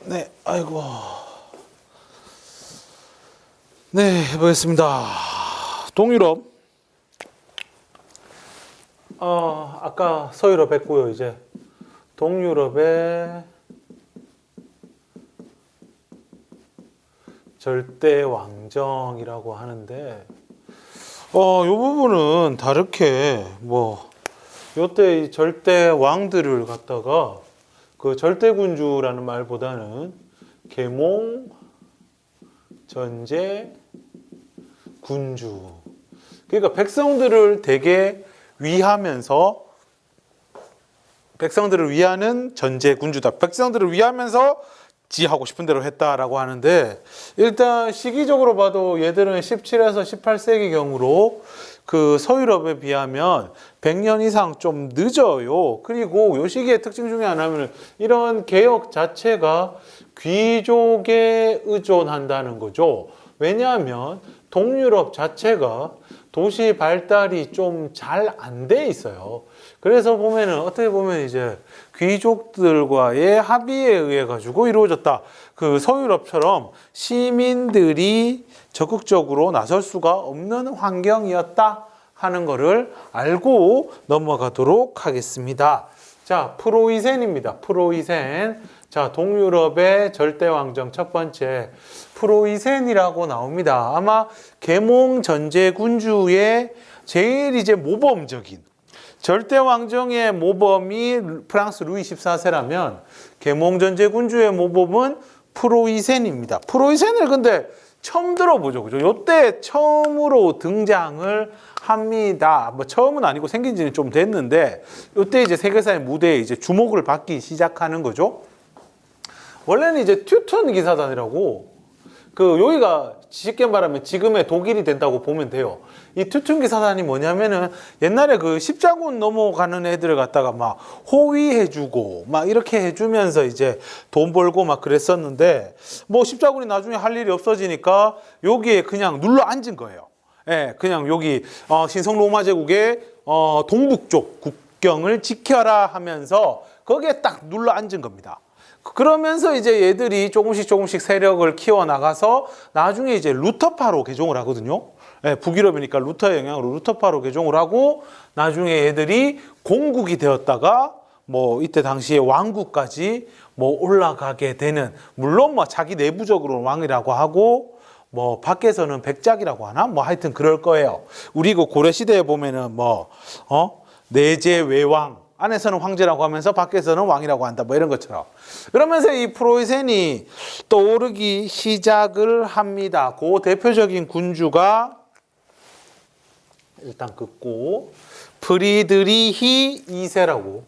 네, 아이고. 네, 해보겠습니다. 동유럽. 아까 서유럽 했고요. 이제 동유럽의 절대 왕정이라고 하는데, 요 부분은 다르게 요때 이 절대 왕들을 갖다가 그 절대군주라는 말보다는 계몽, 전제, 군주. 그러니까 백성들을 되게 위하면서 백성들을 위하는 전제 군주다. 백성들을 위하면서 지하고 싶은 대로 했다라고 하는데, 일단 시기적으로 봐도 얘들은 17에서 18세기경으로 그 서유럽에 비하면 100년 이상 좀 늦어요. 그리고 요 시기의 특징 중에 하나는 이런 개혁 자체가 귀족에 의존한다는 거죠. 왜냐하면 동유럽 자체가 도시 발달이 좀 잘 안 돼 있어요. 그래서 보면은 어떻게 보면 이제 귀족들과의 합의에 의해 가지고 이루어졌다. 그 서유럽처럼 시민들이 적극적으로 나설 수가 없는 환경이었다 하는 거를 알고 넘어가도록 하겠습니다. 자, 프로이센입니다. 프로이센. 자, 동유럽의 절대왕정 첫 번째 프로이센이라고 나옵니다. 아마 계몽 전제군주의 제일 이제 모범적인 절대왕정의 모범이 프랑스 루이 14세라면 계몽 전제군주의 모범은 프로이센입니다. 프로이센을 근데 처음 들어보죠. 그죠? 요때 처음으로 등장을 합니다. 처음은 아니고 생긴 지는 좀 됐는데, 요때 이제 세계사의 무대에 이제 주목을 받기 시작하는 거죠. 원래는 이제 튜턴 기사단이라고, 여기가 쉽게 말하면 지금의 독일이 된다고 보면 돼요. 이 튜턴 기사단이 뭐냐면은 옛날에 그 십자군 넘어가는 애들을 갖다가 막 호위해주고 막 이렇게 해주면서 이제 돈 벌고 막 그랬었는데, 십자군이 나중에 할 일이 없어지니까 여기에 그냥 눌러 앉은 거예요. 예, 그냥 여기 신성 로마 제국의 동북쪽 국경을 지켜라 하면서 거기에 딱 눌러 앉은 겁니다. 그러면서 이제 얘들이 조금씩 세력을 키워나가서 나중에 이제 루터파로 개종을 하거든요. 예, 북유럽이니까 루터의 영향으로 루터파로 개종을 하고 나중에 얘들이 공국이 되었다가 이때 당시에 왕국까지 올라가게 되는, 물론 자기 내부적으로는 왕이라고 하고 밖에서는 백작이라고 하나? 하여튼 그럴 거예요. 우리 그 고려시대에 보면은 내제 외왕, 안에서는 황제라고 하면서 밖에서는 왕이라고 한다. 이런 것처럼. 그러면서 이 프로이센이 떠오르기 시작을 합니다. 그 대표적인 군주가 일단 긋고 프리드리히 2세라고.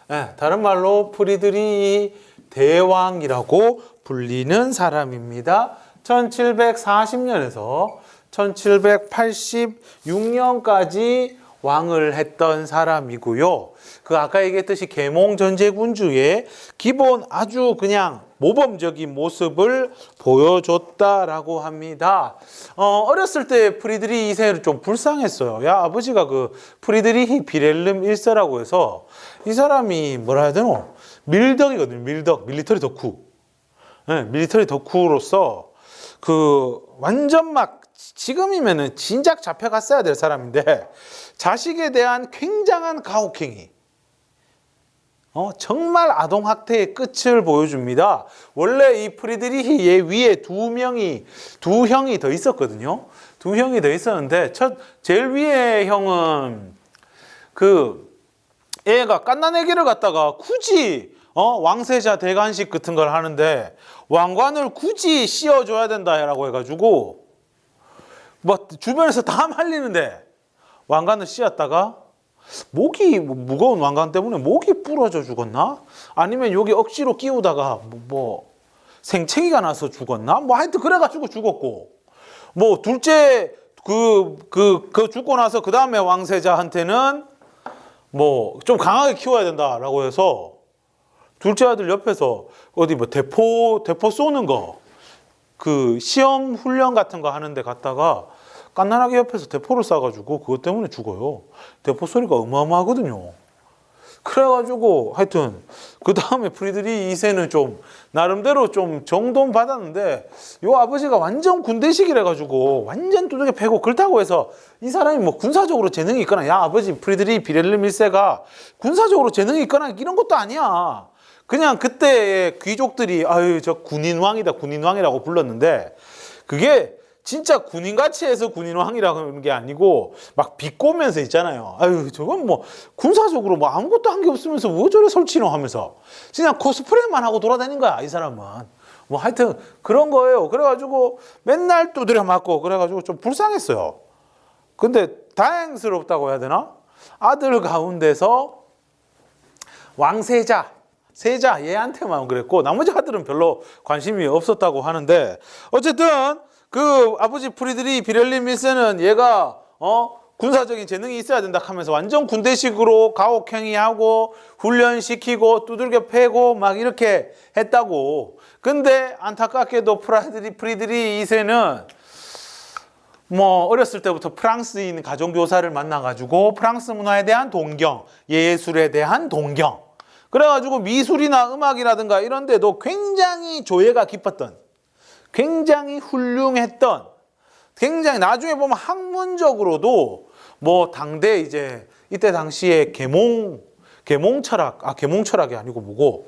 네, 다른 말로 프리드리히 대왕이라고 불리는 사람입니다. 1740년에서 1786년까지 왕을 했던 사람이고요. 아까 얘기했듯이 계몽 전제군주의 기본 아주 그냥 모범적인 모습을 보여줬다라고 합니다. 어렸을 때 프리드리히 2세를 좀 불쌍했어요. 아버지가 프리드리히 비렐름 1세라고 해서 이 사람이 뭐라 해야 되노? 밀덕이거든요. 밀덕, 밀리터리 덕후. 네, 밀리터리 덕후로서 완전 지금이면은 진작 잡혀갔어야 될 사람인데 자식에 대한 굉장한 가혹행위, 정말 아동학대의 끝을 보여줍니다. 원래 이 프리드리히 위에 두 형이 더 있었거든요. 두 형이 더 있었는데 제일 위에 형은 애가 갓난아기를 갖다가 굳이 왕세자 대관식 같은 걸 하는데 왕관을 굳이 씌워줘야 된다라고 해가지고 주변에서 다 말리는데 왕관을 씌웠다가 목이 무거운 왕관 때문에 목이 부러져 죽었나? 아니면 여기 억지로 끼우다가 생채기가 나서 죽었나? 하여튼 그래가지고 죽었고, 둘째 죽고 나서 그 다음에 왕세자한테는 좀 강하게 키워야 된다라고 해서 둘째 아들 옆에서 어디 대포 쏘는 거, 시험 훈련 같은 거 하는데 갔다가 깐난하게 옆에서 대포를 쏴가지고 그것 때문에 죽어요. 대포 소리가 어마어마하거든요. 그래가지고 하여튼 그 다음에 프리드리히 2세는 좀 나름대로 좀 정돈 받았는데 요 아버지가 완전 군대식이라 가지고 완전 두들겨 패고 그렇다고 해서 이 사람이 뭐 군사적으로 재능이 있거나 야 아버지 프리드리히 비렐름 1세가 군사적으로 재능이 있거나 이런 것도 아니야. 그냥 그때의 귀족들이 아유 저 군인왕이다 군인왕이라고 불렀는데 그게 진짜 군인같이 해서 군인왕이라고 하는 게 아니고 막 비꼬면서 있잖아요. 아유 저건 뭐 군사적으로 뭐 아무것도 한 게 없으면서 뭐 저래 설치노 하면서 그냥 코스프레만 하고 돌아다닌 거야 이 사람은. 뭐 하여튼 그런 거예요. 그래가지고 맨날 두드려 맞고 그래가지고 좀 불쌍했어요. 근데 다행스럽다고 해야 되나? 아들 가운데서 왕세자 세자 얘한테만 그랬고 나머지 아들은 별로 관심이 없었다고 하는데 어쨌든 그 아버지 프리드리히 비렐름 1세는 얘가 군사적인 재능이 있어야 된다 하면서 완전 군대식으로 가혹행위하고 훈련시키고 두들겨 패고 막 이렇게 했다고. 근데 안타깝게도 프리드리히 2세는 뭐 어렸을 때부터 프랑스인 가정교사를 만나가지고 프랑스 문화에 대한 동경, 예술에 대한 동경 그래가지고 미술이나 음악이라든가 이런 데도 굉장히 조예가 깊었던 굉장히 훌륭했던 굉장히 나중에 보면 학문적으로도 뭐 당대 이제 이때 당시에 계몽 철학이 아니고 뭐고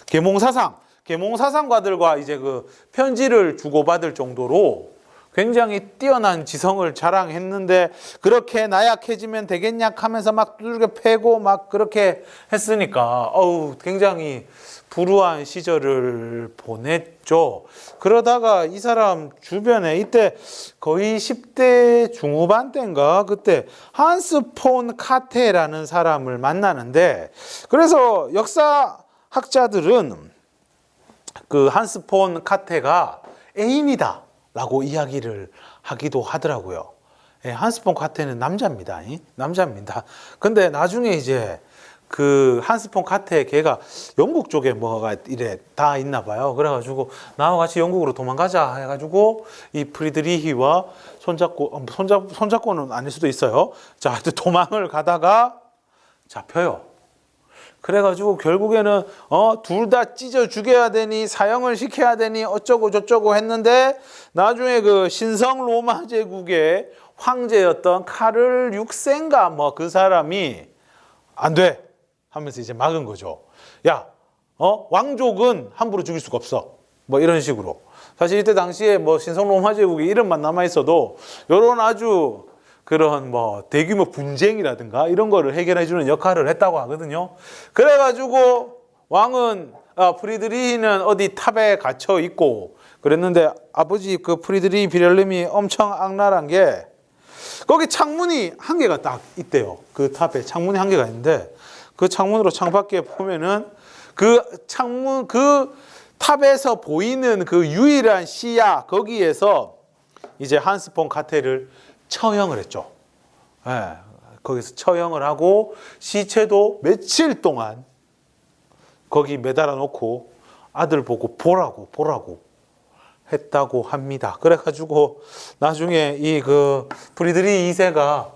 계몽 사상가들과 이제 그 편지를 주고받을 정도로 굉장히 뛰어난 지성을 자랑했는데 그렇게 나약해지면 되겠냐 하면서 막 두들겨 패고 막 그렇게 했으니까 굉장히 불우한 시절을 보냈죠. 그러다가 이 사람 주변에 이때 거의 10대 중후반 때인가 그때 한스 폰 카테라는 사람을 만나는데 그래서 역사학자들은 그 한스 폰 카테가 애인이다 라고 이야기를 하기도 하더라고요. 한스 폰 카테는 남자입니다. 남자입니다. 근데 나중에 이제 그 한스 폰 카테 걔가 영국 쪽에 뭐가 이래 다 있나 봐요. 그래가지고 나와 같이 영국으로 도망가자 해가지고 이 프리드리히와 손잡고는 아닐 수도 있어요. 자, 하여튼 도망을 가다가 잡혀요. 그래가지고 결국에는 둘 다 찢어 죽여야 되니 사형을 시켜야 되니 어쩌고 저쩌고 했는데 나중에 그 신성 로마 제국의 황제였던 카를 6세인가 뭐 그 사람이 안 돼 하면서 이제 막은 거죠. 야, 왕족은 함부로 죽일 수가 없어. 뭐 이런 식으로. 사실 이때 당시에 뭐 신성 로마 제국의 이름만 남아 있어도 요런 아주 그런 뭐 대규모 분쟁이라든가 이런 거를 해결해 주는 역할을 했다고 하거든요. 그래가지고 왕은 프리드리히는 어디 탑에 갇혀 있고 그랬는데 아버지 그 프리드리히 비렐름이 엄청 악랄한 게 거기 창문이 한 개가 딱 있대요. 그 탑에 창문이 한 개가 있는데 그 창문으로 창밖에 보면은 그 창문 그 탑에서 보이는 그 유일한 시야 거기에서 이제 한스 폰 카테를 처형을 했죠. 거기서 처형을 하고 시체도 며칠 동안 거기 매달아 놓고 아들 보고 보라고 했다고 합니다. 그래가지고 나중에 이 그 프리드리히 2세가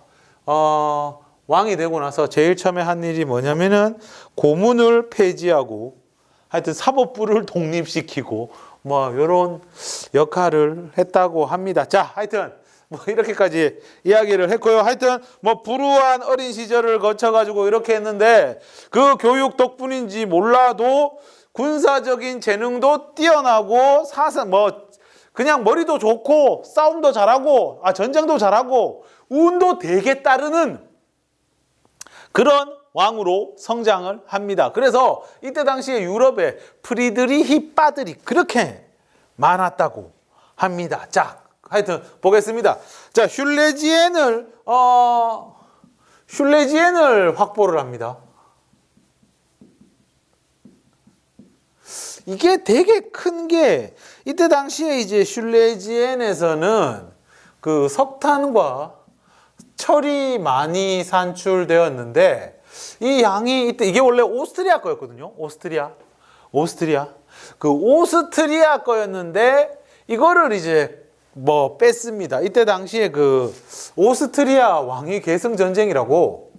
왕이 되고 나서 제일 처음에 한 일이 뭐냐면은 고문을 폐지하고 하여튼 사법부를 독립시키고 뭐 이런 역할을 했다고 합니다. 자, 하여튼 뭐 이렇게까지 이야기를 했고요. 하여튼 뭐 불우한 어린 시절을 거쳐가지고 이렇게 했는데 그 교육 덕분인지 몰라도 군사적인 재능도 뛰어나고 사상 뭐 그냥 머리도 좋고 싸움도 잘하고 전쟁도 잘하고 운도 되게 따르는 그런 왕으로 성장을 합니다. 그래서 이때 당시에 유럽에 프리드리히 빠들이 그렇게 많았다고 합니다. 자, 하여튼 보겠습니다. 자, 슐레지엔을 확보를 합니다. 이게 되게 큰 게 이때 당시에 이제 슐레지엔에서는 그 석탄과 철이 많이 산출되었는데 이 양이 이때 이게 원래 오스트리아 거였거든요. 오스트리아. 그 오스트리아 거였는데 이거를 이제 뭐 뺐습니다. 이때 당시에 그 오스트리아 왕위 계승 전쟁이라고,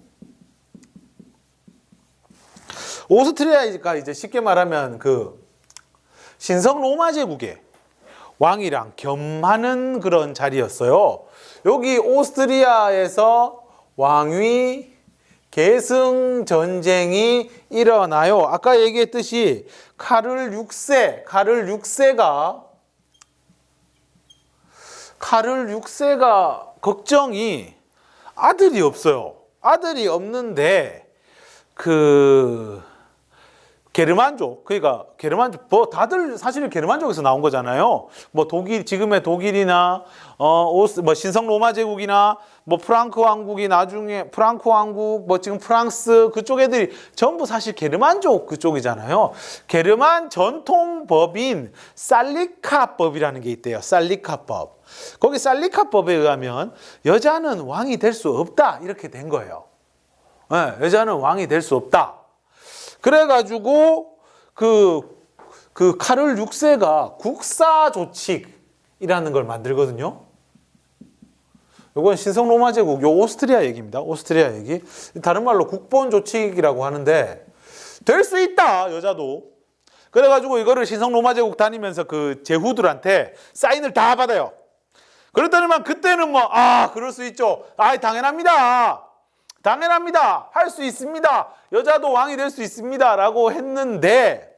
오스트리아가 이제 쉽게 말하면 그 신성 로마 제국의 왕이랑 겸하는 그런 자리였어요. 여기 오스트리아에서 왕위 계승 전쟁이 일어나요. 아까 얘기했듯이 카를 6세가 걱정이 아들이 없어요. 아들이 없는데 그 게르만족, 그러니까 게르만족, 뭐 다들 사실 게르만족에서 나온 거잖아요. 뭐 독일, 지금의 독일이나 뭐 신성 로마 제국이나 뭐 프랑크 왕국이 나중에 프랑크 왕국, 뭐 지금 프랑스 그쪽 애들이 전부 사실 게르만족 그쪽이잖아요. 게르만 전통법인 살리카법이라는 게 있대요. 살리카법. 거기 살리카법에 의하면 여자는 왕이 될 수 없다 이렇게 된 거예요. 네, 여자는 왕이 될 수 없다. 그래가지고 그 카를 6세가 국사조칙이라는 걸 만들거든요. 이건 신성 로마 제국, 요 오스트리아 얘기입니다. 오스트리아 얘기. 다른 말로 국본조칙이라고 하는데 될 수 있다 여자도. 그래가지고 이거를 신성 로마 제국 다니면서 그 제후들한테 사인을 다 받아요. 그랬더니만 그때는 뭐 그럴 수 있죠. 당연합니다. 당연합니다. 할 수 있습니다. 여자도 왕이 될 수 있습니다. 라고 했는데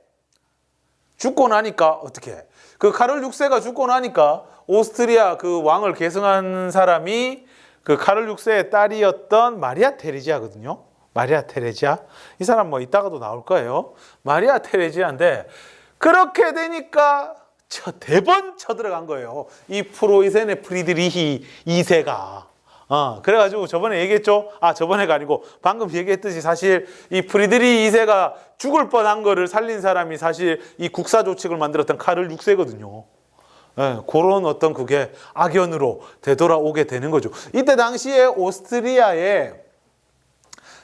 죽고 나니까 어떻게 해? 그 카를 6세가 죽고 나니까 오스트리아 그 왕을 계승한 사람이 그 카를 6세의 딸이었던 마리아 테레지아거든요. 마리아 테레지아. 이 사람 뭐 이따가도 나올 거예요. 마리아 테레지아인데 그렇게 되니까 대번 쳐들어간 거예요. 이 프로이센의 프리드리히 2세가. 그래가지고 저번에 얘기했죠. 저번에가 아니고 방금 얘기했듯이 사실 이 프리드리히 2세가 죽을 뻔한 거를 살린 사람이 사실 이 국사조칙을 만들었던 카를 6세거든요. 그런 어떤 그게 악연으로 되돌아오게 되는 거죠. 이때 당시에 오스트리아의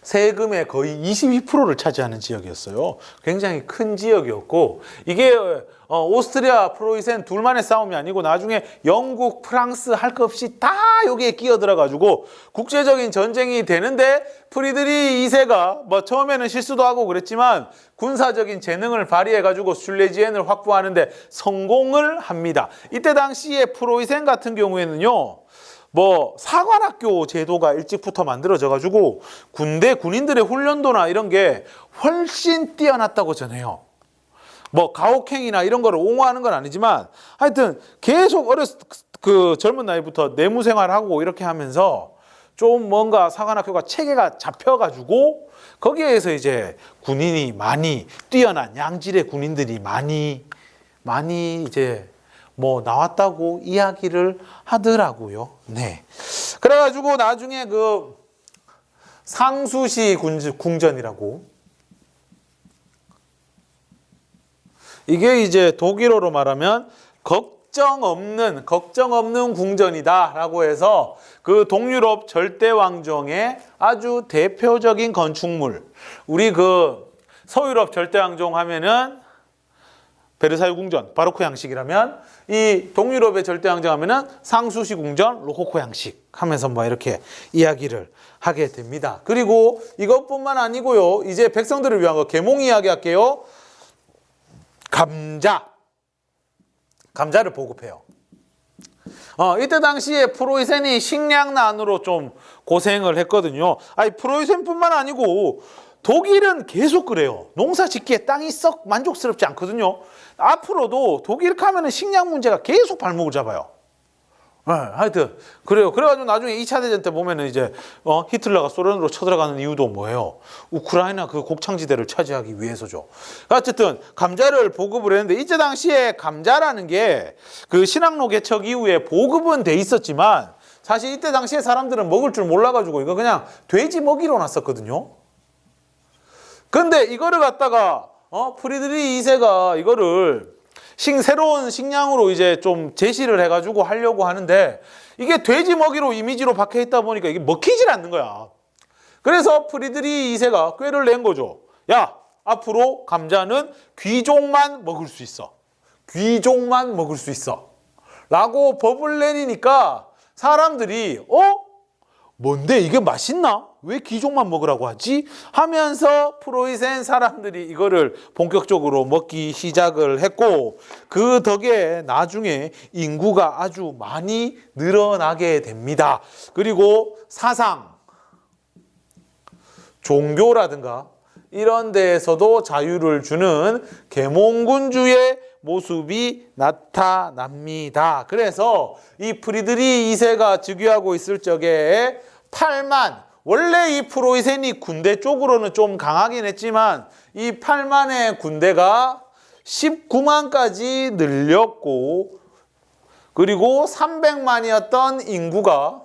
세금의 거의 22%를 차지하는 지역이었어요. 굉장히 큰 지역이었고 이게 오스트리아 프로이센 둘만의 싸움이 아니고 나중에 영국, 프랑스 할 것 없이 다 여기에 끼어들어가지고 국제적인 전쟁이 되는데 프리드리히 2세가 뭐 처음에는 실수도 하고 그랬지만 군사적인 재능을 발휘해가지고 슐레지엔을 확보하는데 성공을 합니다. 이때 당시에 프로이센 같은 경우에는요. 뭐 사관학교 제도가 일찍부터 만들어져가지고 군인들의 훈련도나 이런 게 훨씬 뛰어났다고 전해요. 뭐 가혹행위나 이런 거를 옹호하는 건 아니지만 하여튼 계속 그 젊은 나이부터 내무 생활하고 이렇게 하면서 좀 뭔가 사관학교가 체계가 잡혀가지고 거기에서 이제 군인이 많이 뛰어난 양질의 군인들이 많이 이제 뭐 나왔다고 이야기를 하더라고요. 네. 그래가지고 나중에 그 상수시 궁전이라고 이게 이제 독일어로 말하면 걱정 없는 궁전이다라고 해서 그 동유럽 절대왕정의 아주 대표적인 건축물. 우리 그 서유럽 절대왕정 하면은 베르사유 궁전, 바로크 양식이라면 이 동유럽의 절대왕정 하면은 상수시 궁전, 로코코 양식 하면서 뭐 이렇게 이야기를 하게 됩니다. 그리고 이것뿐만 아니고요. 이제 백성들을 위한 거 계몽 이야기 할게요. 감자를 보급해요. 이때 당시에 프로이센이 식량난으로 좀 고생을 했거든요. 프로이센뿐만 아니고 독일은 계속 그래요. 농사 짓기에 땅이 썩 만족스럽지 않거든요. 앞으로도 독일 가면은 식량 문제가 계속 발목을 잡아요. 하여튼 그래요. 그래가지고 나중에 2차 대전 때 보면은 이제 히틀러가 소련으로 쳐들어가는 이유도 뭐예요? 우크라이나 그 곡창지대를 차지하기 위해서죠. 어쨌든 감자를 보급을 했는데 이때 당시에 감자라는 게 그 신항로 개척 이후에 보급은 돼 있었지만 사실 이때 당시에 사람들은 먹을 줄 몰라가지고 이거 그냥 돼지 먹이로 놨었거든요. 근데 이거를 갖다가 프리드리히 2세가 이거를 새로운 식량으로 이제 좀 제시를 해가지고 하려고 하는데 이게 돼지 먹이로 이미지로 박혀 있다 보니까 이게 먹히질 않는 거야. 그래서 프리드리히 2세가 꾀를 낸 거죠. 야, 앞으로 감자는 귀족만 먹을 수 있어. 귀족만 먹을 수 있어. 라고 법을 내리니까 사람들이 뭔데 이게 맛있나? 왜 귀족만 먹으라고 하지? 하면서 프로이센 사람들이 이거를 본격적으로 먹기 시작을 했고 그 덕에 나중에 인구가 아주 많이 늘어나게 됩니다. 그리고 사상, 종교라든가 이런 데에서도 자유를 주는 계몽군주의 모습이 나타납니다. 그래서 이 프리드리히 2세가 즉위하고 있을 적에 8만, 원래 이 프로이센이 군대 쪽으로는 좀 강하긴 했지만 이 8만의 군대가 19만까지 늘렸고 그리고 300만이었던 인구가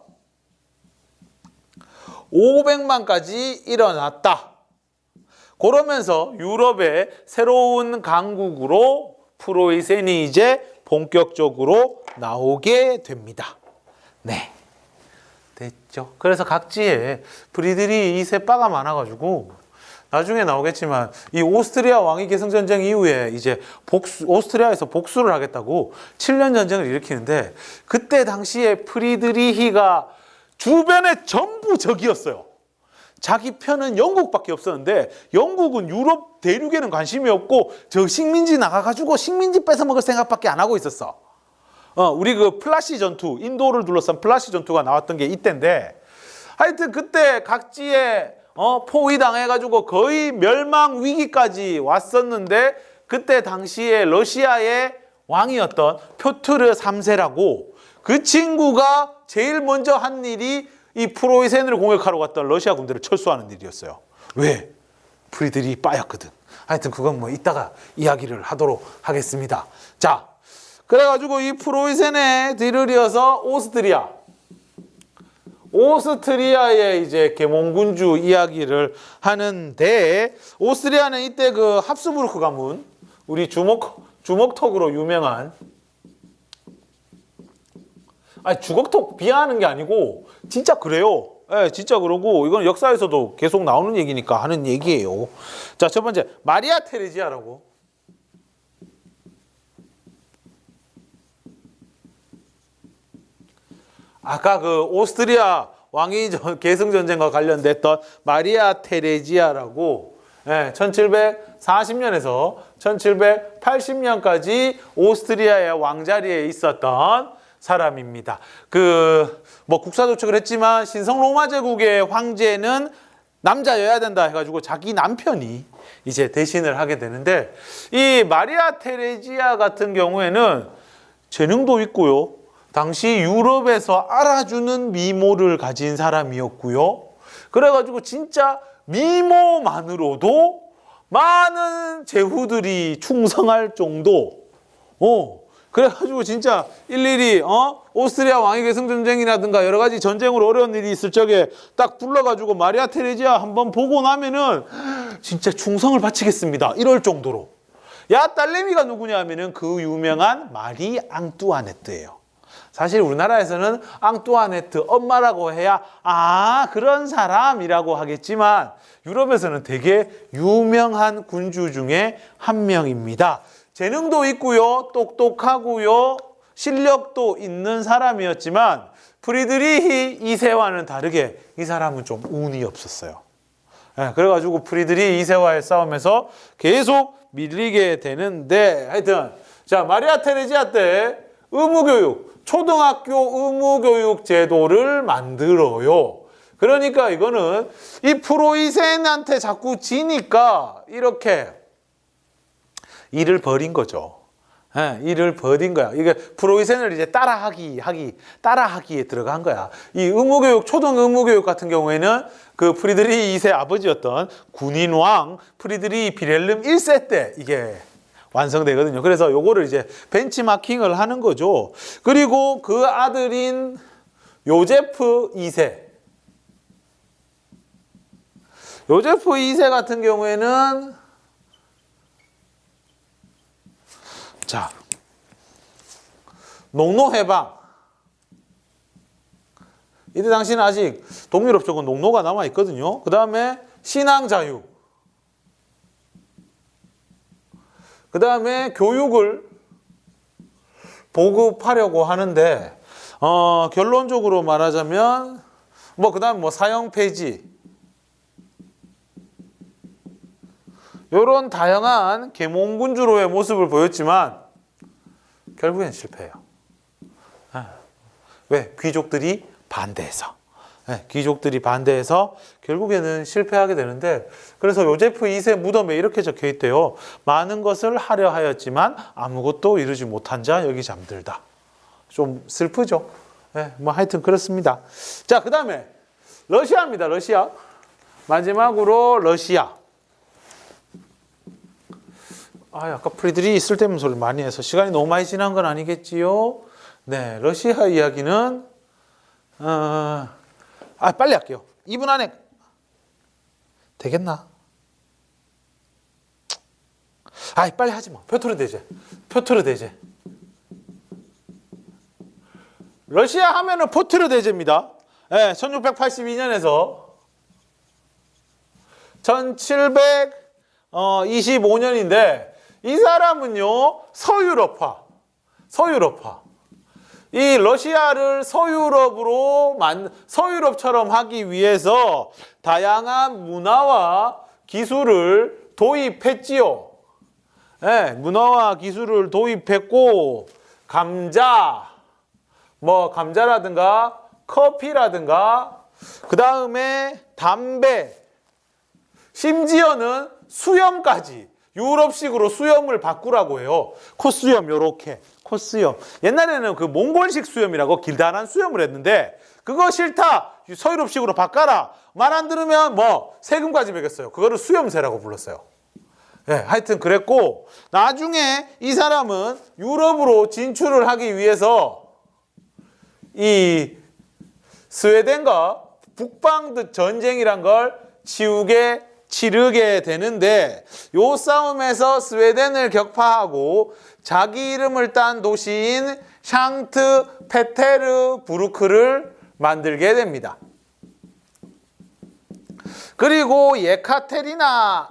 500만까지 일어났다. 그러면서 유럽의 새로운 강국으로 프로이센이 이제 본격적으로 나오게 됩니다. 네. 됐죠. 그래서 각지에 프리드리히 2세 바가 많아가지고 나중에 나오겠지만 이 오스트리아 왕위 계승 전쟁 이후에 이제 오스트리아에서 복수를 하겠다고 7년 전쟁을 일으키는데 그때 당시에 프리드리히가 주변에 전부 적이었어요. 자기 편은 영국밖에 없었는데 영국은 유럽 대륙에는 관심이 없고 저 식민지 나가가지고 식민지 뺏어먹을 생각밖에 안 하고 있었어. 우리 그 플라시 전투, 인도를 둘러싼 플라시 전투가 나왔던 게 이때인데 하여튼 그때 각지에 포위당해가지고 거의 멸망 위기까지 왔었는데 그때 당시에 러시아의 왕이었던 표트르 3세라고 그 친구가 제일 먼저 한 일이 이 프로이센을 공격하러 갔던 러시아 군대를 철수하는 일이었어요. 왜? 프리드리히 빠였거든. 하여튼 그건 뭐 이따가 이야기를 하도록 하겠습니다. 자, 그래가지고 이 프로이센의 뒤를 이어서 오스트리아의 이제 계몽군주 이야기를 하는데 오스트리아는 이때 그 합스부르크 가문 우리 주먹턱으로 유명한 주걱턱 비하하는 게 아니고 진짜 그래요. 예, 진짜 그러고 이건 역사에서도 계속 나오는 얘기니까 하는 얘기예요. 자, 첫 번째 마리아 테레지아라고. 아까 그 오스트리아 왕위 계승 전쟁과 관련됐던 마리아 테레지아라고 1740년에서 1780년까지 오스트리아의 왕자리에 있었던 사람입니다. 뭐 국사 조축을 했지만 신성 로마 제국의 황제는 남자여야 된다 해가지고 자기 남편이 이제 대신을 하게 되는데 이 마리아 테레지아 같은 경우에는 재능도 있고요. 당시 유럽에서 알아주는 미모를 가진 사람이었고요. 그래가지고 진짜 미모만으로도 많은 제후들이 충성할 정도. 그래가지고 진짜 일일이 오스트리아 왕위 계승 전쟁이라든가 여러 가지 전쟁으로 어려운 일이 있을 적에 딱 불러가지고 마리아 테레지아 한번 보고 나면은 진짜 충성을 바치겠습니다. 이럴 정도로. 야, 딸내미가 누구냐 하면은 그 유명한 마리 앙뚜아네트예요. 사실 우리나라에서는 앙뚜아네트 엄마라고 해야 그런 사람이라고 하겠지만 유럽에서는 되게 유명한 군주 중에 한 명입니다. 재능도 있고요, 똑똑하고요, 실력도 있는 사람이었지만 프리드리히 2세와는 다르게 이 사람은 좀 운이 없었어요. 그래가지고 프리드리히 2세와의 싸움에서 계속 밀리게 되는데 하여튼 자, 마리아 테레지아 때 의무교육, 초등학교 의무교육 제도를 만들어요. 그러니까 이거는 이 프로이센한테 자꾸 지니까 이렇게 일을 벌인 거죠. 일을 벌인 거야. 이게 프로이센을 이제 따라하기에 들어간 거야. 이 의무교육, 초등 의무교육 같은 경우에는 그 프리드리히 2세 아버지였던 군인왕 프리드리히 빌헬름 1세 때 이게 완성되거든요. 그래서 요거를 이제 벤치마킹을 하는 거죠. 그리고 그 아들인 요제프 2세. 요제프 2세 같은 경우에는 자, 농노해방. 이때 당시는 아직 동유럽 쪽은 농노가 남아있거든요. 그 다음에 신앙자유. 그 다음에 교육을 보급하려고 하는데 결론적으로 말하자면 뭐 그다음 뭐 사형 폐지 이런 다양한 계몽군주로의 모습을 보였지만 결국엔 실패해요. 왜? 귀족들이 반대해서. 귀족들이 반대해서 결국에는 실패하게 되는데 그래서 요제프 2세 무덤에 이렇게 적혀 있대요. 많은 것을 하려 하였지만 아무것도 이루지 못한 자 여기 잠들다. 좀 슬프죠. 뭐 하여튼 그렇습니다. 자, 그 다음에 러시아입니다. 러시아. 마지막으로 러시아. 아까 프리들이 쓸데없는 소리를 많이 해서 시간이 너무 많이 지난 건 아니겠지요? 네, 러시아 이야기는 빨리 할게요. 2분 안에 되겠나? 빨리 하지 마. 표트르 대제. 표트르 대제. 러시아 하면은 포트르 대제입니다. 1682년에서 1725년인데 이 사람은요 서유럽화. 이 러시아를 서유럽처럼 하기 위해서 다양한 문화와 기술을 도입했지요. 문화와 기술을 도입했고 감자라든가 커피라든가 그 다음에 담배 심지어는 수염까지 유럽식으로 수염을 바꾸라고 해요. 콧수염 요렇게 콧수염. 옛날에는 그 몽골식 수염이라고 길다란 수염을 했는데 그거 싫다. 서유럽식으로 바꿔라. 말 안 들으면 세금까지 매겼어요. 그거를 수염세라고 불렀어요. 하여튼 그랬고 나중에 이 사람은 유럽으로 진출을 하기 위해서 이 스웨덴과 북방 전쟁이란 걸 치르게 되는데 요 싸움에서 스웨덴을 격파하고 자기 이름을 딴 도시인 샹트 페테르부르크를 만들게 됩니다. 그리고 예카테리나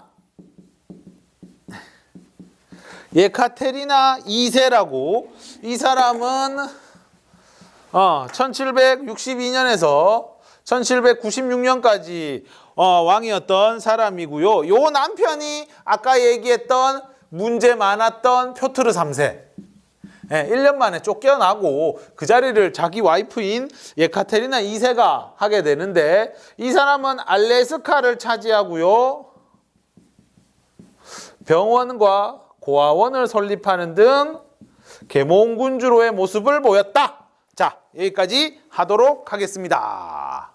2세라고 이 사람은 1762년에서 1796년까지 왕이었던 사람이고요. 요 남편이 아까 얘기했던 문제 많았던 표트르 3세. 1년 만에 쫓겨나고 그 자리를 자기 와이프인 예카테리나 2세가 하게 되는데 이 사람은 알래스카를 차지하고요. 병원과 고아원을 설립하는 등 계몽군주로의 모습을 보였다. 자, 여기까지 하도록 하겠습니다.